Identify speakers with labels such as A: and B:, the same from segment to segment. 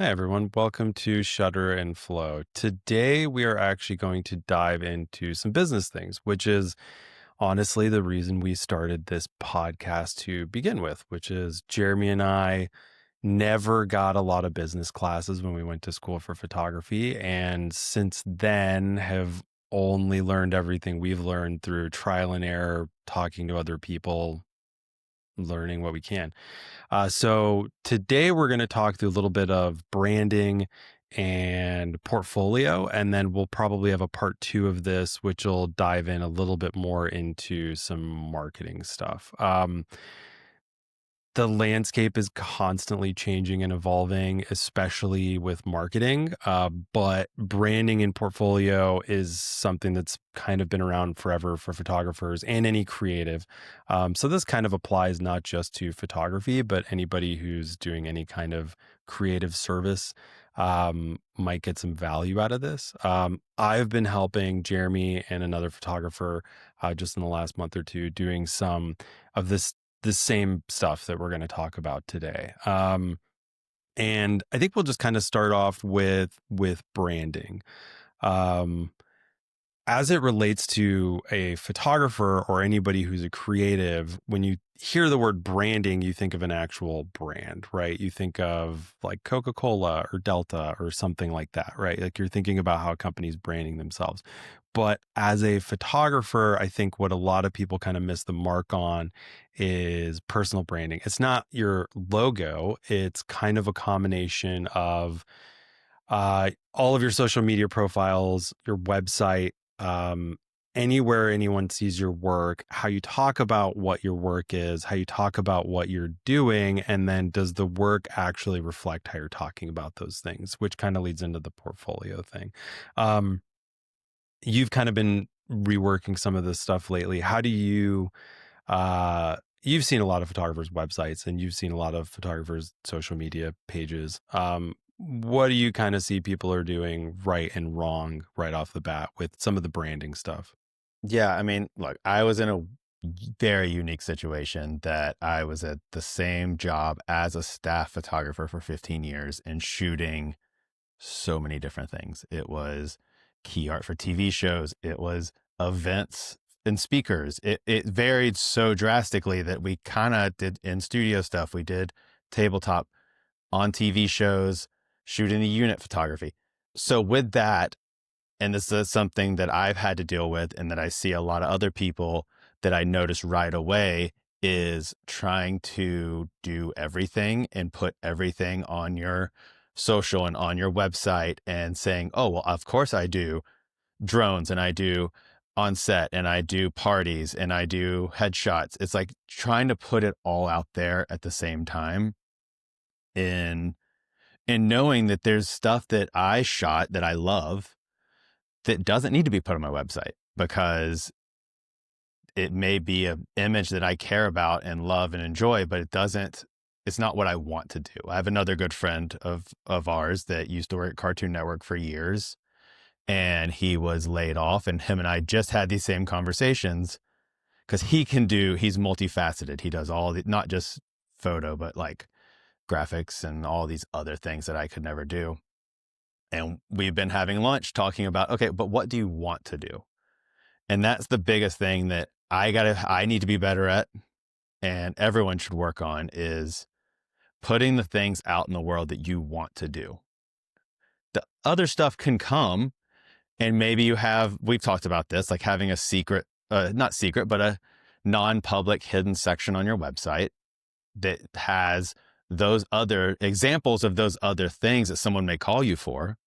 A: Hi, everyone. Welcome to Shutter and Flow. Today, we are actually going to dive into some business things, which is honestly the reason we started this podcast to begin with, which is Jeremy and I never got a lot of business classes when we went to school for photography. And since then, have only learned everything we've learned through trial and error, talking to other people, learning what we can. So today we're going to talk through a little bit of branding and portfolio, and then we'll probably have a part two of this, which will dive in a little bit more into some marketing stuff. The landscape is constantly changing and evolving, especially with marketing. But branding and portfolio is something that's kind of been around forever for photographers and any creative. So this kind of applies not just to photography, but anybody who's doing any kind of creative service might get some value out of this. I've been helping Jeremy and another photographer just in the last month or two doing some of this the same stuff that we're going to talk about today. And I think we'll just kind of start off with branding. Um, as it relates to a photographer or anybody who's a creative, when you hear the word branding, you think of an actual brand, right? You think of like Coca-Cola or Delta or something like that, right? Like you're thinking about how a company's branding themselves. But as a photographer, I think what a lot of people kind of miss the mark on is personal branding. It's not your logo, it's kind of a combination of all of your social media profiles, your website, anywhere anyone sees your work, how you talk about what your work is, how you talk about what you're doing, and then does the work actually reflect how you're talking about those things, which kind of leads into the portfolio thing. Um, you've kind of been reworking some of this stuff lately. How do you you've seen a lot of photographers' websites and you've seen a lot of photographers' social media pages. What do you kind of see people are doing right and wrong right off the bat with some of the branding stuff?
B: Yeah, I mean, look, I was in a very unique situation that I was at the same job as a staff photographer for 15 years and shooting so many different things. It was key art for TV shows, it was events and speakers. It varied so drastically that we kind of did in studio stuff. We did tabletop on TV shows, shooting the unit photography. So with that, and this is something that I've had to deal with and that I see a lot of other people that I notice right away is trying to do everything and put everything on your social and on your website and saying, oh, well, of course I do drones and I do on set and I do parties and I do headshots. It's like trying to put it all out there at the same time in knowing that there's stuff that I shot that I love that doesn't need to be put on my website because it may be an image that I care about and love and enjoy, but it's not what I want to do. I have another good friend of ours that used to work at Cartoon Network for years and he was laid off, and him and I just had these same conversations because he's multifaceted. He does all the, not just photo, but like graphics and all these other things that I could never do. And we've been having lunch talking about, okay, but what do you want to do? And that's the biggest thing that I need to be better at and everyone should work on is putting the things out in the world that you want to do. The other stuff can come and maybe we've talked about this, like having a secret, not secret, but a non-public hidden section on your website that has those other examples of those other things that someone may call you for.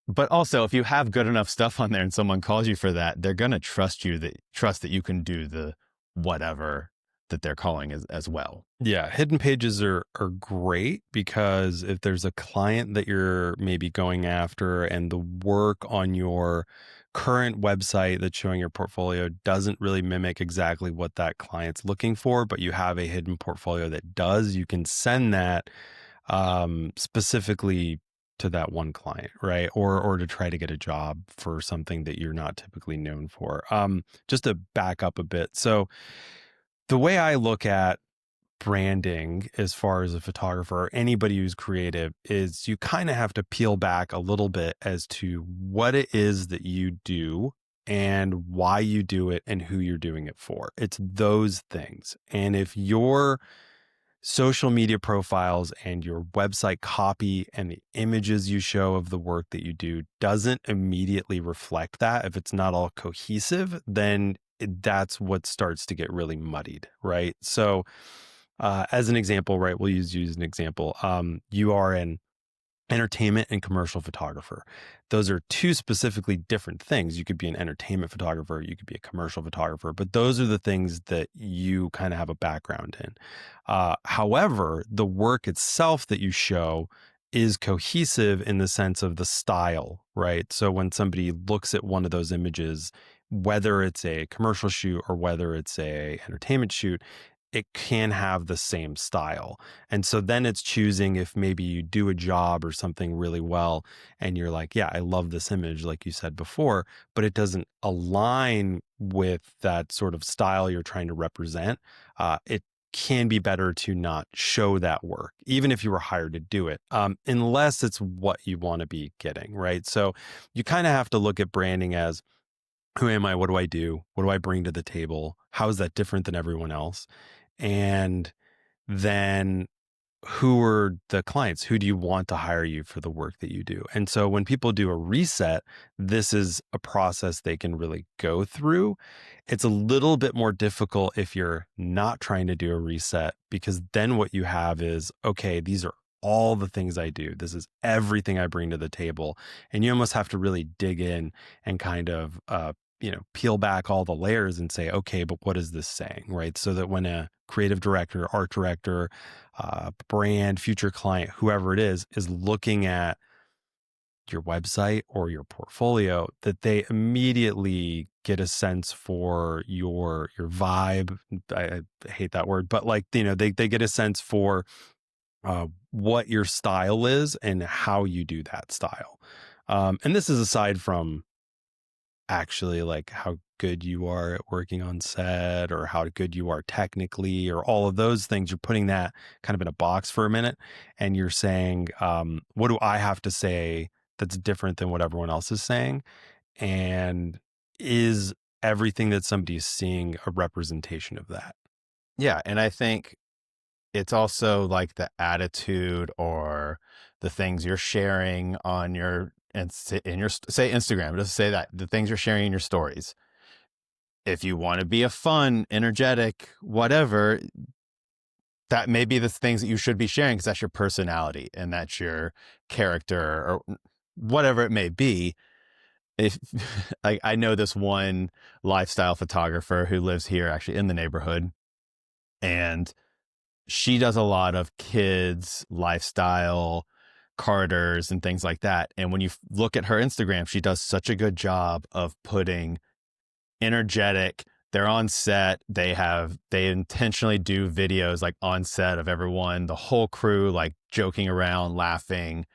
B: But also, if you have good enough stuff on there and someone calls you for that, they're going to trust that you can do the whatever that they're calling as well.
A: Yeah, hidden pages are great because if there's a client that you're maybe going after and the work on your current website that's showing your portfolio doesn't really mimic exactly what that client's looking for, but you have a hidden portfolio that does, you can send that specifically to that one client, right? Or to try to get a job for something that you're not typically known for. Just to back up a bit. So the way I look at branding as far as a photographer or anybody who's creative is you kind of have to peel back a little bit as to what it is that you do and why you do it and who you're doing it for. It's those things. And if your social media profiles and your website copy and the images you show of the work that you do doesn't immediately reflect that, if it's not all cohesive, then that's what starts to get really muddied, right? So, as an example, right, we'll use an example. You are an entertainment and commercial photographer. Those are two specifically different things. You could be an entertainment photographer, you could be a commercial photographer, but those are the things that you kind of have a background in. However, the work itself that you show is cohesive in the sense of the style, right? So when somebody looks at one of those images, whether it's a commercial shoot or whether it's a entertainment shoot, it can have the same style. And so then it's choosing if maybe you do a job or something really well and you're like, yeah, I love this image, like you said before, but it doesn't align with that sort of style you're trying to represent. It can be better to not show that work, even if you were hired to do it, unless it's what you want to be getting, right? So you kind of have to look at branding as, who am I? What do I do? What do I bring to the table? How is that different than everyone else? And then who are the clients? Who do you want to hire you for the work that you do? And so when people do a reset, this is a process they can really go through. It's a little bit more difficult if you're not trying to do a reset, because then what you have is, okay, these are all the things I do. This is everything I bring to the table. And you almost have to really dig in and kind of, peel back all the layers and say, okay, but what is this saying, right? So that when a creative director, art director, brand, future client, whoever it is looking at your website or your portfolio, that they immediately get a sense for your vibe. I hate that word, but like, they get a sense for what your style is and how you do that style. And this is aside from actually like how good you are at working on set or how good you are technically or all of those things. You're putting that kind of in a box for a minute and you're saying, what do I have to say that's different than what everyone else is saying? And is everything that somebody is seeing a representation of that?
B: Yeah. And I think it's also like the attitude or the things you're sharing on your, and in your, say Instagram, just say that the things you're sharing in your stories. If you want to be a fun, energetic, whatever, that may be the things that you should be sharing because that's your personality and that's your character or whatever it may be. If like I know this one lifestyle photographer who lives here actually in the neighborhood, and she does a lot of kids lifestyle Carters and things like that. And when you look at her Instagram, she does such a good job of putting energetic. They're on set. They intentionally do videos like on set of everyone, the whole crew, like joking around, laughing.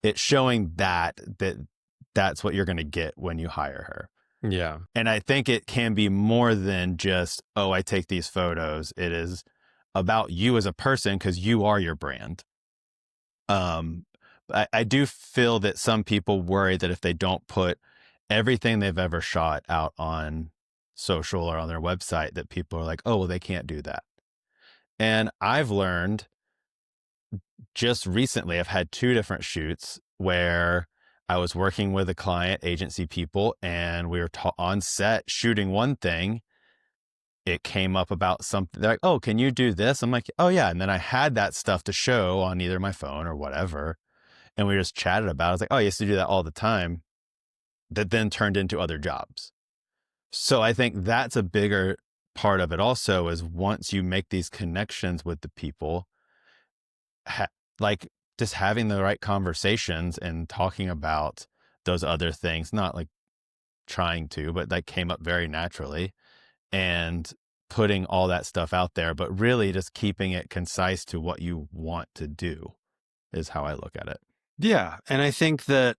B: It's showing that's what you're going to get when you hire her.
A: Yeah.
B: And I think it can be more than just, oh, I take these photos. It is about you as a person because you are your brand. I do feel that some people worry that if they don't put everything they've ever shot out on social or on their website, that people are like, oh, well, they can't do that. And I've learned just recently, I've had two different shoots where I was working with a client, agency people, and we were on set shooting one thing. It came up about something. They're like, oh, can you do this? I'm like, oh, yeah. And then I had that stuff to show on either my phone or whatever. And we just chatted about it. I was like, oh, I used to do that all the time. That then turned into other jobs. So I think that's a bigger part of it also, is once you make these connections with the people, like just having the right conversations and talking about those other things, not like trying to, but like came up very naturally, and putting all that stuff out there, but really just keeping it concise to what you want to do is how I look at it.
A: Yeah. And I think that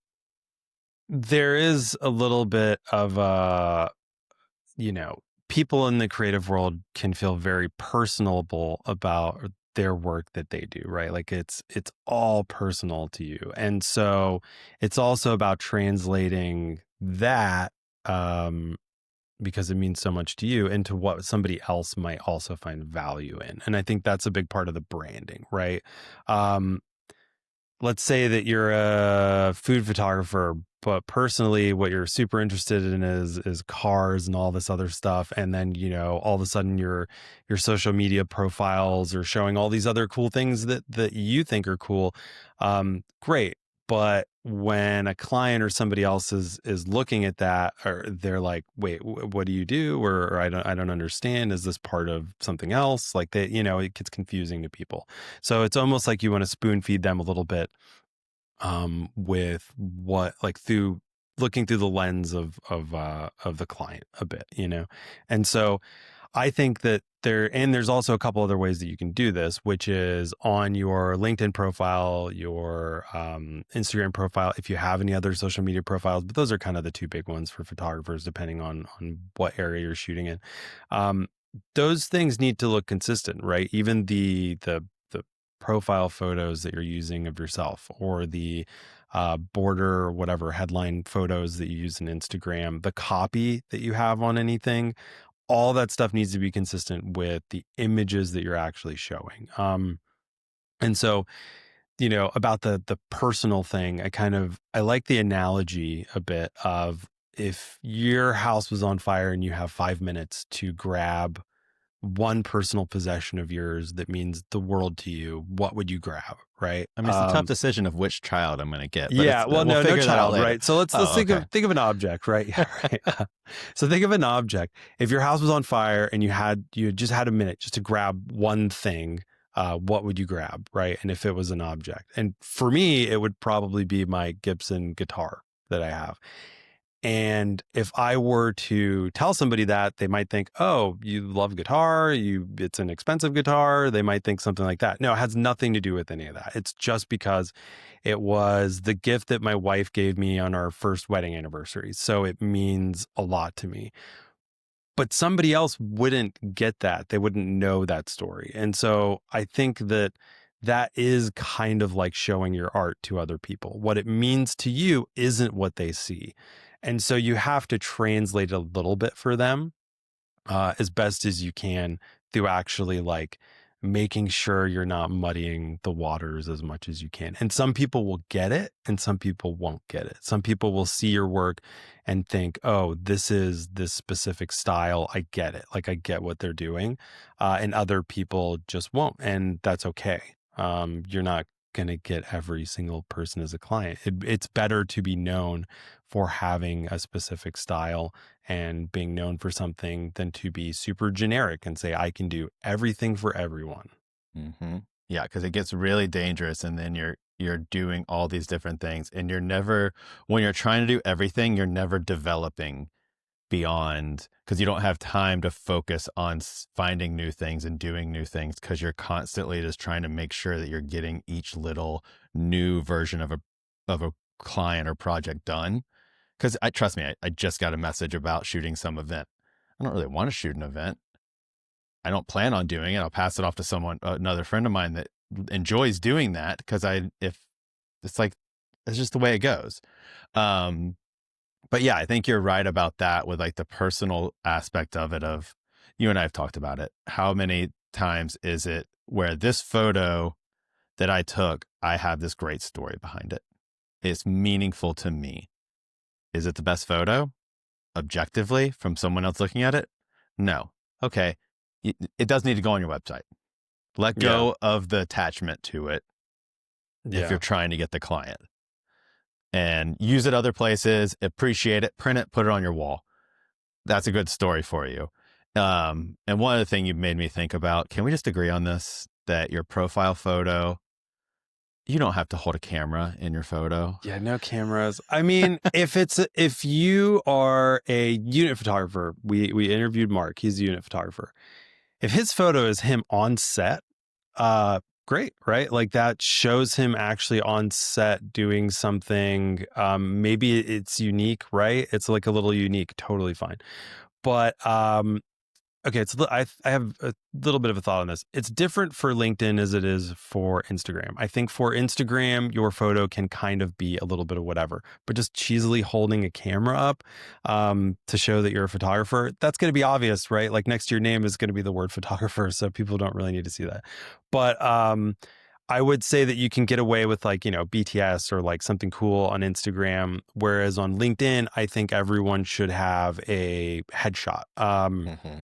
A: there is a little bit of you know, people in the creative world can feel very personable about their work that they do, right? Like it's all personal to you. And so it's also about translating that um because it means so much to you into what somebody else might also find value in. And I think that's a big part of the branding, right? Um let's say that you're a food photographer, but personally what you're super interested in is cars and all this other stuff. And then, all of a sudden your social media profiles are showing all these other cool things that you think are cool. Great. But when a client or somebody else is looking at that, or they're like, wait, what do you do? Or I don't understand. Is this part of something else? Like that, it gets confusing to people. So it's almost like you want to spoon feed them a little bit with what, like, through looking through the lens of the client a bit, and so I think that there's also a couple other ways that you can do this, which is on your LinkedIn profile, your Instagram profile, if you have any other social media profiles, but those are kind of the two big ones for photographers, depending on what area you're shooting in. Um, those things need to look consistent, right? Even the profile photos that you're using of yourself, or the border or whatever headline photos that you use in Instagram, the copy that you have on anything, all that stuff needs to be consistent with the images that you're actually showing. And so, about the personal thing, I like the analogy a bit of, if your house was on fire and you have 5 minutes to grab one personal possession of yours that means the world to you, what would you grab, right?
B: I mean, it's a tough decision of which child I'm going to get, but
A: Yeah, well,
B: we'll
A: no
B: figure that out
A: child,
B: later.
A: right? So let's
B: Oh,
A: think
B: okay.
A: of an object, right? Yeah, right. So think of an object. If your house was on fire and you had just had a minute just to grab one thing, what would you grab, right? And if it was an object, and for me, it would probably be my Gibson guitar that I have. And if I were to tell somebody that, they might think, "Oh, you love guitar, it's an expensive guitar." They might think something like that. No, it has nothing to do with any of that. It's just because it was the gift that my wife gave me on our first wedding anniversary. So it means a lot to me. But somebody else wouldn't get that. They wouldn't know that story. And so I think that is kind of like showing your art to other people. What it means to you isn't what they see. And so you have to translate a little bit for them, as best as you can, through actually, like, making sure you're not muddying the waters as much as you can. And some people will get it and some people won't get it. Some people will see your work and think, "Oh, this is this specific style. I get it. Like, I get what they're doing." And other people just won't. And that's okay. You're not going to get every single person as a client. It's better to be known for having a specific style and being known for something than to be super generic and say, "I can do everything for everyone."
B: Mm-hmm. Yeah, because it gets really dangerous, and then you're doing all these different things, and you're never, when you're trying to do everything, you're never developing beyond, because you don't have time to focus on finding new things and doing new things, because you're constantly just trying to make sure that you're getting each little new version of a client or project done. Because trust me, I just got a message about shooting some event. I don't really want to shoot an event. I don't plan on doing it. I'll pass it off to someone, another friend of mine that enjoys doing that, because if it's like, it's just the way it goes. Um, but yeah, I think you're right about that, with like the personal aspect of it. Of, you and I have talked about it. How many times is it where this photo that I took, I have this great story behind it. It's meaningful to me. Is it the best photo objectively from someone else looking at it? No. Okay. It does need to go on your website. Let
A: Yeah.
B: go of the attachment to it if you're
A: Yeah.
B: trying to get the client, and use it other places, appreciate it, print it, put it on your wall. That's a good story for you. And one other thing you made me think about, can we just agree on this, that your profile photo, you don't have to hold a camera in your photo?
A: Yeah, no cameras. I mean, if you are a unit photographer, we interviewed Mark, he's a unit photographer. If his photo is him on set, great, right? Like, that shows him actually on set doing something. Maybe it's unique, right? It's like a little unique, totally fine. But Okay, I have a little bit of a thought on this. It's different for LinkedIn as it is for Instagram. I think for Instagram, your photo can kind of be a little bit of whatever, but just cheesily holding a camera up to show that you're a photographer, that's going to be obvious, right? Like next to your name is going to be the word photographer, so people don't really need to see that. But I would say that you can get away with like, BTS or like something cool on Instagram, whereas on LinkedIn, I think everyone should have a headshot.
B: Hmm.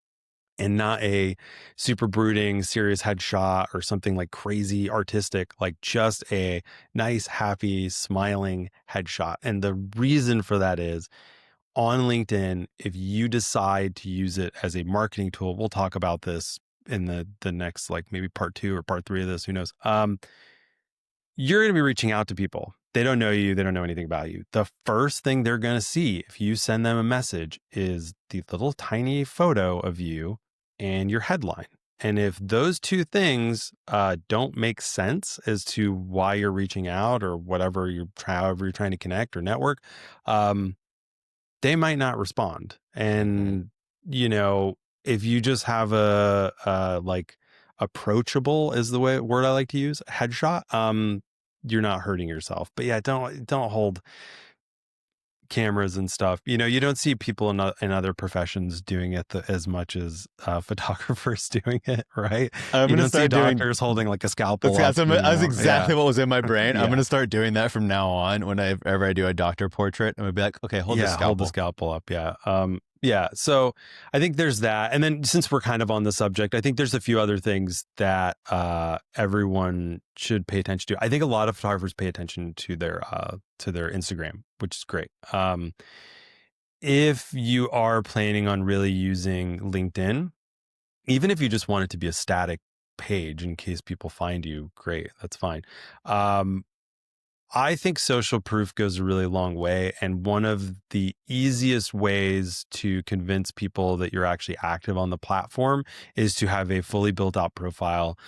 A: And not a super brooding, serious headshot or something like crazy artistic, like just a nice, happy, smiling headshot. And the reason for that is on LinkedIn, if you decide to use it as a marketing tool, we'll talk about this in the next, like maybe part 2 or part 3 of this, who knows? You're going to be reaching out to people. They don't know you. They don't know anything about you. The first thing they're going to see if you send them a message is the little tiny photo of you and your headline. And if those two things don't make sense as to why you're reaching out or however you're trying to connect or network, um, they might not respond.
B: Hmm.
A: And, you know, if you just have a like approachable is the word I like to use, headshot, you're not hurting yourself. But yeah, don't hold cameras and stuff. You don't see people in other professions doing it as much as photographers doing it, right?
B: I'm
A: You
B: gonna
A: don't see
B: start doing.
A: doctors holding like a scalpel up,
B: That's exactly
A: yeah.
B: what was in my brain. I'm
A: Yeah.
B: gonna start doing that from now on. Whenever I do a doctor portrait, I'm gonna be like, okay, hold the
A: Yeah, hold the
B: scalpel.
A: scalpel up. Yeah. Yeah. So I think there's that. And then since we're kind of on the subject, I think there's a few other things that everyone should pay attention to. I think a lot of photographers pay attention to their Instagram, which is great. If you are planning on really using LinkedIn, even if you just want it to be a static page in case people find you, great, that's fine. Um, I think social proof goes a really long way. And one of the easiest ways to convince people that you're actually active on the platform is to have a fully built out profile.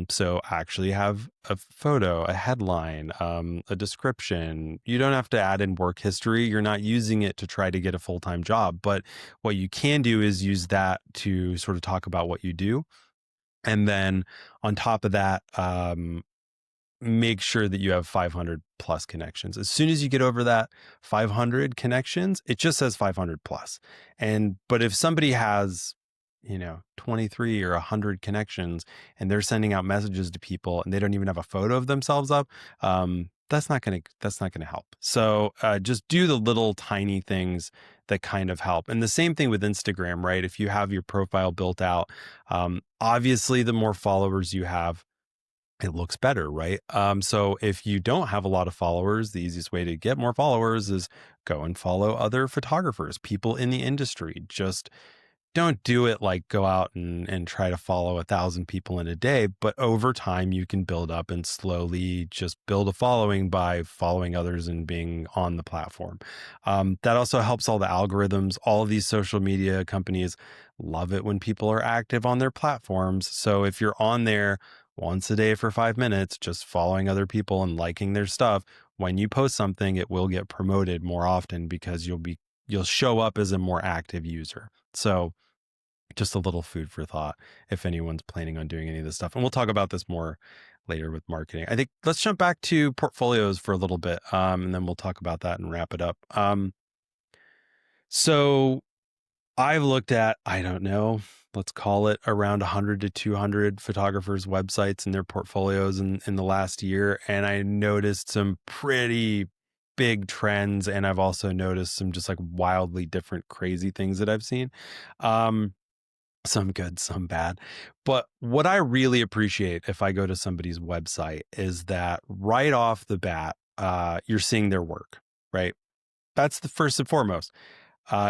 A: So actually have a photo, a headline, a description. You don't have to add in work history. You're not using it to try to get a full-time job. But what you can do is use that to sort of talk about what you do. And then on top of that, make sure that you have 500 plus connections. As soon as you get over that 500 connections, it just says 500 plus. But if somebody has, 23 or 100 connections and they're sending out messages to people and they don't even have a photo of themselves up, that's not gonna help. So just do the little tiny things that kind of help. And the same thing with Instagram, right? If you have your profile built out, obviously the more followers you have, it looks better, right? So if you don't have a lot of followers, the easiest way to get more followers is go and follow other photographers, people in the industry. Just don't do it like go out and try to follow 1,000 people in a day, but over time you can build up and slowly just build a following by following others and being on the platform. That also helps all the algorithms. All of these social media companies love it when people are active on their platforms. So if you're on there once a day for 5 minutes, just following other people and liking their stuff, when you post something, it will get promoted more often because you'll show up as a more active user. So just a little food for thought if anyone's planning on doing any of this stuff. And we'll talk about this more later with marketing. I think let's jump back to portfolios for a little bit, and then we'll talk about that and wrap it up. So I've looked at, I don't know, let's call it around 100 to 200 photographers' websites and their portfolios in the last year. And I noticed some pretty big trends. And I've also noticed some just like wildly different, crazy things that I've seen. Some good, some bad. But what I really appreciate if I go to somebody's website is that right off the bat, you're seeing their work, right? That's the first and foremost.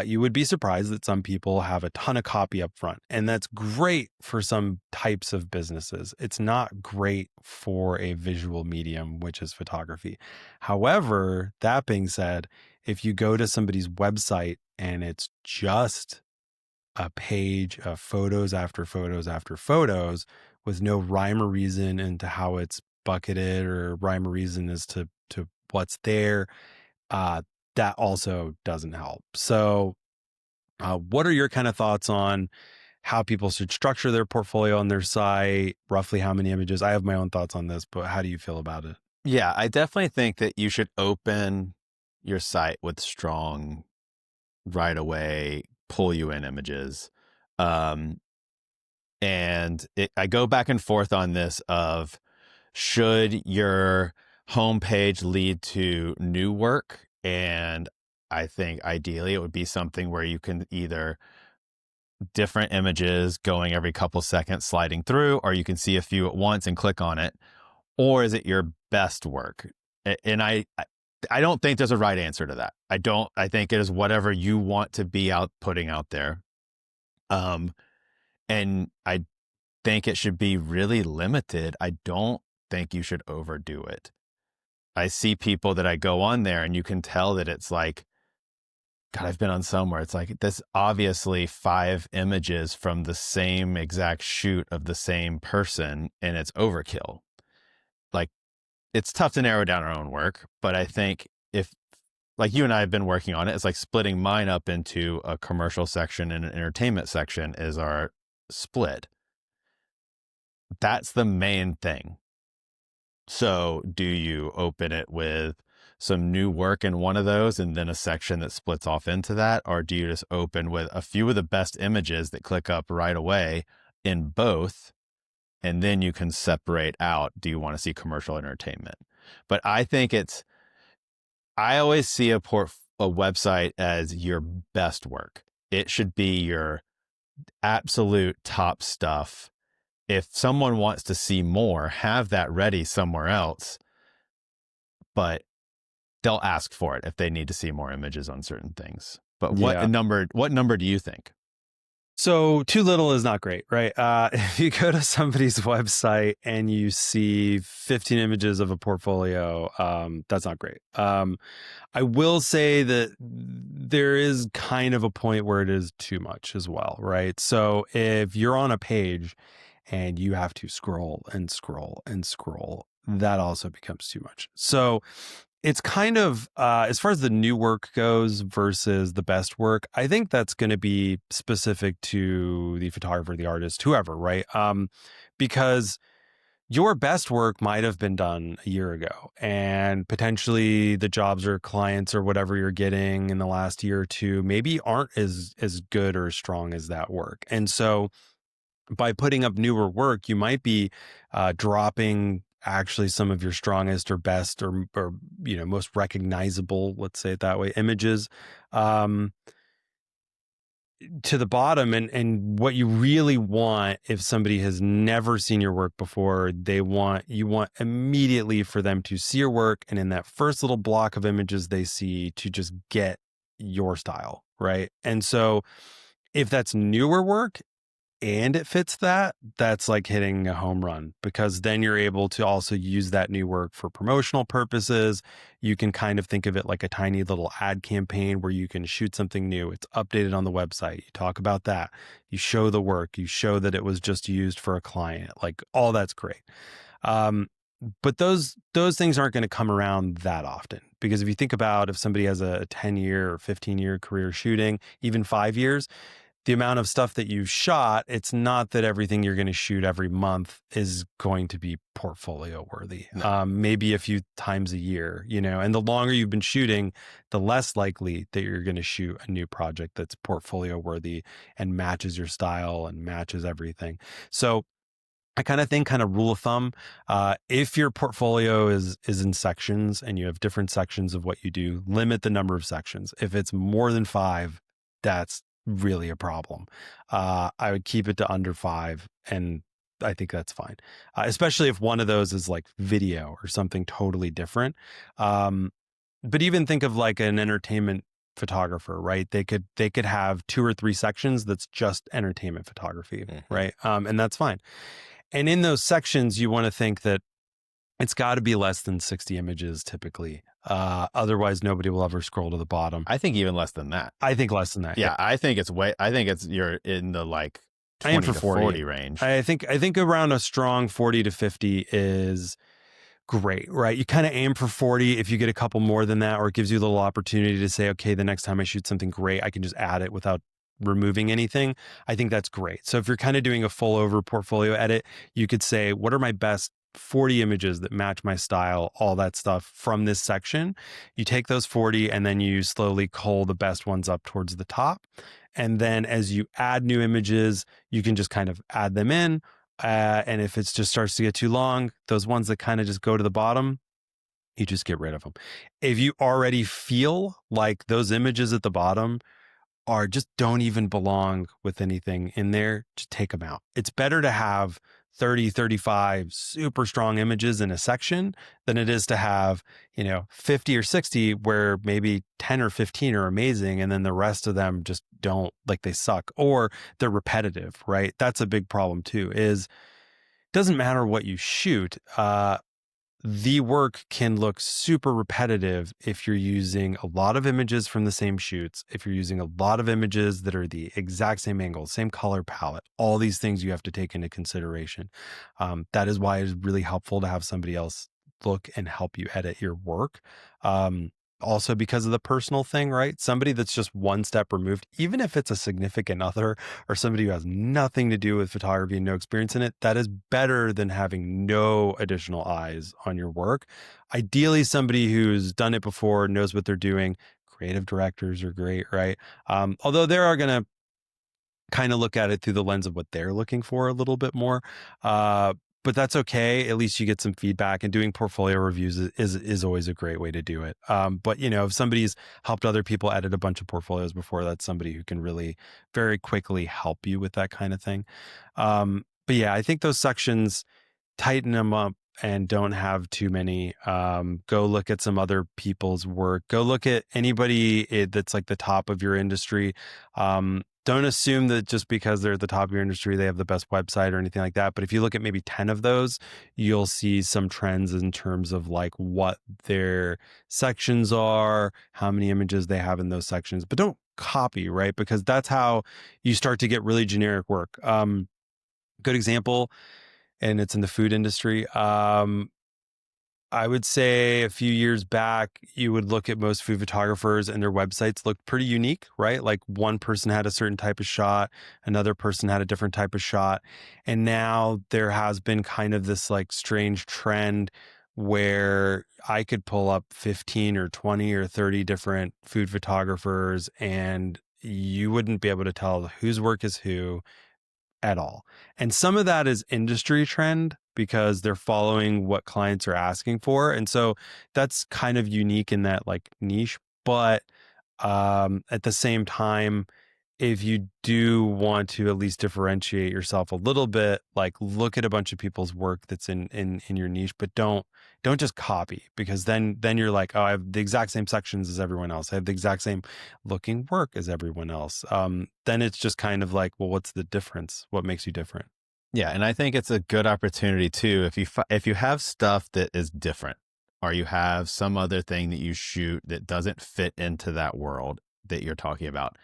A: You would be surprised that some people have a ton of copy up front, and that's great for some types of businesses. It's not great for a visual medium, which is photography. However, that being said, if you go to somebody's website and it's just a page of photos after photos after photos with no rhyme or reason into how it's bucketed or rhyme or reason as to what's there, uh, that also doesn't help. So, what are your kind of thoughts on how people should structure their portfolio on their site, roughly how many images. I have my own thoughts on this, but how do you feel about it?
B: Yeah, I definitely think that you should open your site with strong right away, pull you in images. Um, I go back and forth on this of should your homepage lead to new work? And I think ideally it would be something where you can either different images going every couple seconds sliding through, or you can see a few at once and click on it, or is it your best work? And I don't think there's a right answer to that. I think it is whatever you want to be putting out there. And I think it should be really limited. I don't think you should overdo it. I see people that I go on there and you can tell that it's like, God, I've been on somewhere. It's like this obviously 5 images from the same exact shoot of the same person, and it's overkill. Like, it's tough to narrow down our own work, but I think if, like you and I have been working on it, it's like splitting mine up into a commercial section and an entertainment section is our split. That's the main thing. So do you open it with some new work in one of those and then a section that splits off into that? Or do you just open with a few of the best images that click up right away in both? And then you can separate out, do you want to see commercial entertainment? But I think I always see a website as your best work. It should be your absolute top stuff. If someone wants to see more, have that ready somewhere else, but they'll ask for it if they need to see more images on certain things. But
A: Yeah.
B: what number do you think?
A: So too little is not great, right? If you go to somebody's website and you see 15 images of a portfolio, that's not great. I will say that there is kind of a point where it is too much as well, right? So if you're on a page and you have to scroll and scroll and scroll, that also becomes too much. So it's kind of as far as the new work goes versus the best work, I think that's going to be specific to the photographer, the artist, whoever, right? Because your best work might have been done a year ago, and potentially the jobs or clients or whatever you're getting in the last year or two maybe aren't as good or as strong as that work. And so by putting up newer work, you might be dropping actually some of your strongest or best or most recognizable, let's say it that way, images um, to the bottom. And what you really want, if somebody has never seen your work before, you want immediately for them to see your work, and in that first little block of images they see, to just get your style, right? And so if that's newer work and it fits that, that's like hitting a home run, because then you're able to also use that new work for promotional purposes. You can kind of think of it like a tiny little ad campaign where you can shoot something new. It's updated on the website. You talk about that. You show the work. You show that it was just used for a client. Like, all that's great. But those things aren't going to come around that often, because if you think about, if somebody has a 10-year or 15-year career shooting, even 5 years, the amount of stuff that you've shot, it's not that everything you're going to shoot every month is going to be portfolio worthy.
B: No.
A: Maybe a few times a year, and the longer you've been shooting, the less likely that you're going to shoot a new project that's portfolio worthy and matches your style and matches everything. So I kind of think, rule of thumb, if your portfolio is in sections and you have different sections of what you do, limit the number of sections. If it's more than 5, that's really a problem. I would keep it to under 5, and I think that's fine, especially if one of those is like video or something totally different. But even think of like an entertainment photographer, right? They could have 2 or 3 sections that's just entertainment photography, right? And that's fine. And in those sections, you want to think that it's got to be less than 60 images typically. Otherwise, nobody will ever scroll to the bottom.
B: I think even less than that.
A: I think less than that.
B: Yeah, I think you're in the like 20 to 40 range.
A: I think around a strong 40 to 50 is great, right? You kind of aim for 40. If you get a couple more than that, or it gives you a little opportunity to say, okay, the next time I shoot something great, I can just add it without removing anything, I think that's great. So if you're kind of doing a full over portfolio edit, you could say, what are my best 40 images that match my style, all that stuff from this section. You take those 40 and then you slowly cull the best ones up towards the top. And then as you add new images, you can just kind of add them in. And if it just starts to get too long, those ones that kind of just go to the bottom, you just get rid of them. If you already feel like those images at the bottom are just don't even belong with anything in there, just take them out. It's better to have 30, 35 super strong images in a section than it is to have, 50 or 60 where maybe 10 or 15 are amazing and then the rest of them just don't, like, they suck or they're repetitive, right? That's a big problem too, is it doesn't matter what you shoot. The work can look super repetitive if you're using a lot of images from the same shoots, if you're using a lot of images that are the exact same angle, same color palette, all these things you have to take into consideration. That is why it's really helpful to have somebody else look and help you edit your work. Also because of the personal thing, right? Somebody that's just one step removed, even if it's a significant other or somebody who has nothing to do with photography and no experience in it, that is better than having no additional eyes on your work. Ideally, somebody who's done it before, knows what they're doing. Creative directors are great, right? Although they are going to kind of look at it through the lens of what they're looking for a little bit more. But that's okay. At least you get some feedback, and doing portfolio reviews is always a great way to do it. But if somebody's helped other people edit a bunch of portfolios before, that's somebody who can really very quickly help you with that kind of thing. But yeah, I think those sections, tighten them up and don't have too many. Go look at some other people's work. Go look at anybody that's like the top of your industry. Don't assume that just because they're at the top of your industry, they have the best website or anything like that. But if you look at maybe 10 of those, you'll see some trends in terms of like what their sections are, how many images they have in those sections. But don't copy, right? Because that's how you start to get really generic work. Good example, and it's in the food industry. I would say a few years back, you would look at most food photographers and their websites looked pretty unique, right? Like one person had a certain type of shot, another person had a different type of shot. And now there has been kind of this like strange trend where I could pull up 15 or 20 or 30 different food photographers and you wouldn't be able to tell whose work is who at all. And some of that is industry trend because they're following what clients are asking for. And so that's kind of unique in that like niche. But at the same time, if you do want to at least differentiate yourself a little bit, like look at a bunch of people's work that's in your niche, but don't just copy, because then you're like, oh, I have the exact same sections as everyone else. I have the exact same looking work as everyone else. Then it's just kind of like, well, what's the difference? What makes you different?
B: Yeah, and I think it's a good opportunity too if you have stuff that is different, or you have some other thing that you shoot that doesn't fit into that world that you're talking about.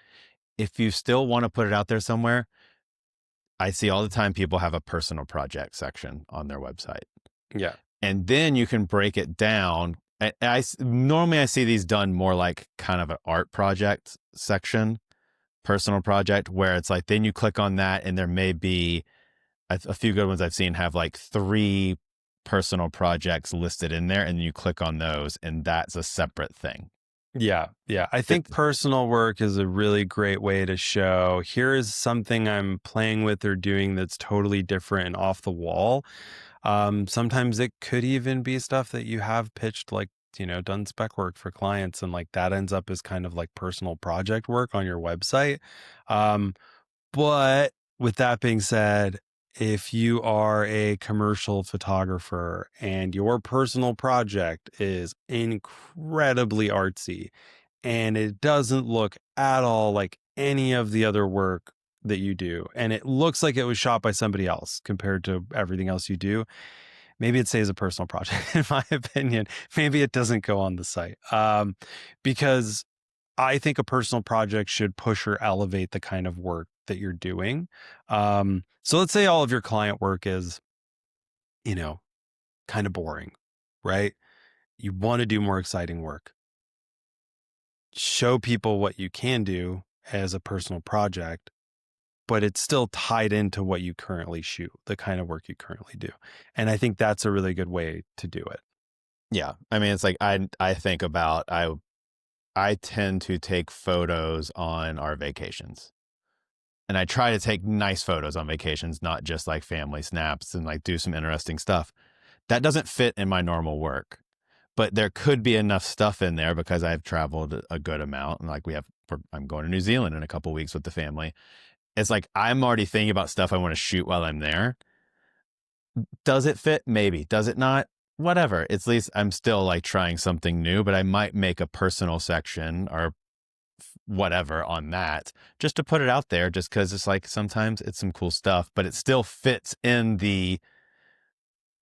B: If you still want to put it out there somewhere, I see all the time people have a personal project section on their website.
A: Yeah.
B: And then you can break it down. Normally I see these done more like kind of an art project section, personal project, where it's like, then you click on that and there may be a few good ones I've seen have like 3 personal projects listed in there, and you click on those and that's a separate thing.
A: Yeah. Yeah. I think personal work is a really great way to show, here is something I'm playing with or doing that's totally different and off the wall. Sometimes it could even be stuff that you have pitched, like, done spec work for clients, and like that ends up as kind of like personal project work on your website. But with that being said, if you are a commercial photographer and your personal project is incredibly artsy and it doesn't look at all like any of the other work that you do, and it looks like it was shot by somebody else compared to everything else you do, maybe it stays a personal project, in my opinion. Maybe it doesn't go on the site. Because I think a personal project should push or elevate the kind of work that you're doing. So let's say all of your client work is, kind of boring, right? You want to do more exciting work. Show people what you can do as a personal project, but it's still tied into what you currently shoot, the kind of work you currently do. And I think that's a really good way to do it.
B: Yeah. I mean, it's like I think about I tend to take photos on our vacations. And I try to take nice photos on vacations, not just like family snaps and like do some interesting stuff. That doesn't fit in my normal work, but there could be enough stuff in there because I've traveled a good amount. And like I'm going to New Zealand in a couple weeks with the family. It's like I'm already thinking about stuff I want to shoot while I'm there. Does it fit? Maybe. Does it not? Whatever. It's at least I'm still like trying something new, but I might make a personal section or whatever on that just to put it out there just because it's like sometimes it's some cool stuff, but it still fits in the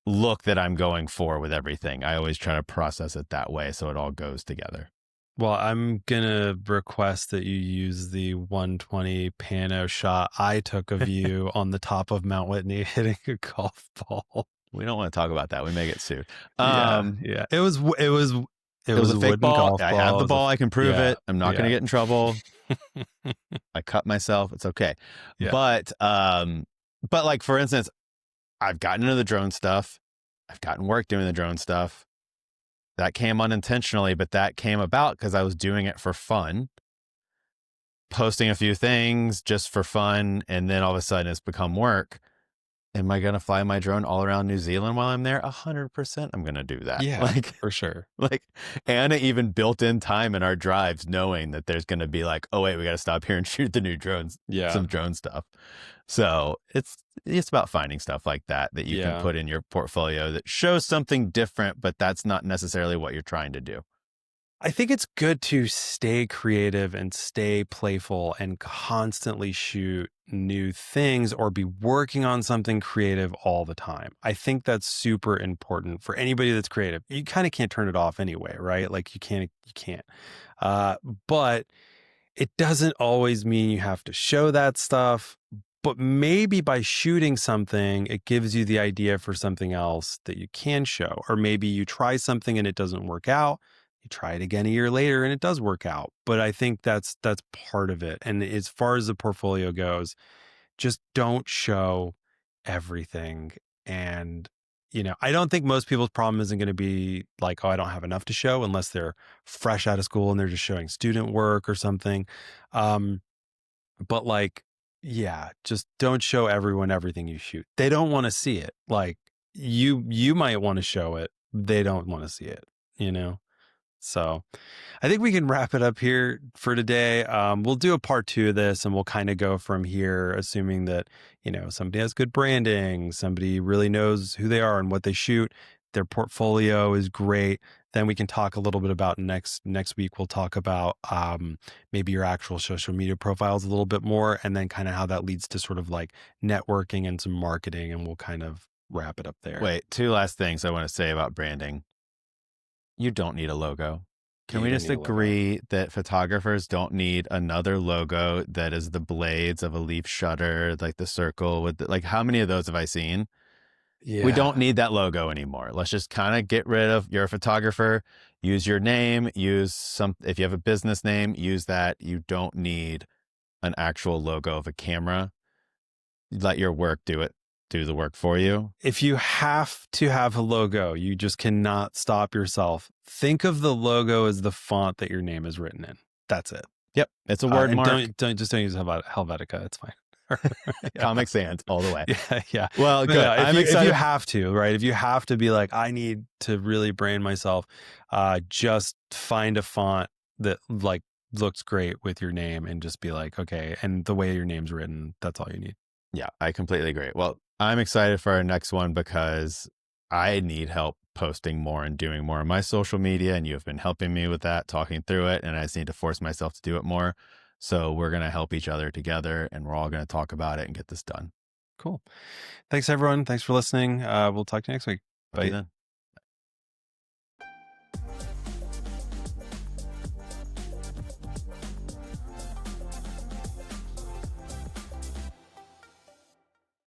B: look that I'm going for with everything. I always try to process it that way so it all goes together.
A: Well, I'm going to request that you use the 120 pano shot I took of you on the top of Mount Whitney hitting a golf ball.
B: We don't want to talk about that. We may get sued.
A: Yeah. It was
B: It was a fake
A: wooden
B: ball.
A: golf
B: I
A: ball.
B: have the ball. I can prove
A: yeah,
B: it. I'm not going to
A: yeah.
B: get in trouble. I cut myself. It's okay.
A: Yeah.
B: But like, for instance, I've gotten into the drone stuff. I've gotten work doing the drone stuff. That came unintentionally, but that came about because I was doing it for fun, posting a few things just for fun. And then all of a sudden it's become work. Am I going to fly my drone all around New Zealand while I'm there? 100% I'm going to do that.
A: Yeah,
B: Like,
A: for sure.
B: like Anna even built in time in our drives, knowing that there's going to be like, oh wait, we got to stop here and shoot the new drones,
A: Yeah.
B: some drone stuff. So it's about finding stuff like that you can put in your portfolio that shows something different, but that's not necessarily what you're trying to do.
A: I think it's good to stay creative and stay playful and constantly shoot new things or be working on something creative all the time. I think that's super important for anybody that's creative. You kind of can't turn it off anyway, right? Like you can't. But it doesn't always mean you have to show that stuff. But maybe by shooting something, it gives you the idea for something else that you can show. Or maybe you try something and it doesn't work out. You try it again a year later and it does work out. But I think that's part of it. And as far as the portfolio goes, just don't show everything. And, I don't think most people's problem isn't going to be like, oh, I don't have enough to show, unless they're fresh out of school and they're just showing student work or something. But like, yeah, just don't show everyone everything you shoot. They don't want to see it. Like you might want to show it. They don't want to see it, So I think we can wrap it up here for today. We'll do a part 2 of this and we'll kind of go from here, assuming that, somebody has good branding, somebody really knows who they are and what they shoot. Their portfolio is great. Then we can talk a little bit about next week. We'll talk about maybe your actual social media profiles a little bit more, and then kind of how that leads to sort of like networking and some marketing. And we'll kind of wrap it up there.
B: Wait, 2 last things I want to say about branding. You don't need a logo. Can we just agree that photographers don't need another logo that is the blades of a leaf shutter, like the circle with like how many of those have I seen?
A: Yeah.
B: We don't need that logo anymore. Let's just kind of get rid of, you're a photographer, use your name, if you have a business name, use that. You don't need an actual logo of a camera. Let your work do the work for you.
A: If you have to have a logo, you just cannot stop yourself. Think of the logo as the font that your name is written in. That's it.
B: Yep. It's a word mark.
A: Don't use Helvetica. It's fine.
B: Comic Sans all the way.
A: Yeah.
B: Well, good.
A: I'm excited. If you have to, right? If you have to be like, I need to really brand myself, just find a font that like looks great with your name and just be like, okay. And the way your name's written, that's all you need.
B: Yeah, I completely agree. Well, I'm excited for our next one because I need help posting more and doing more on my social media. And you have been helping me with that, talking through it. And I just need to force myself to do it more. So we're going to help each other together and we're all going to talk about it and get this done.
A: Cool. Thanks, everyone. Thanks for listening. We'll talk to you next week. Bye.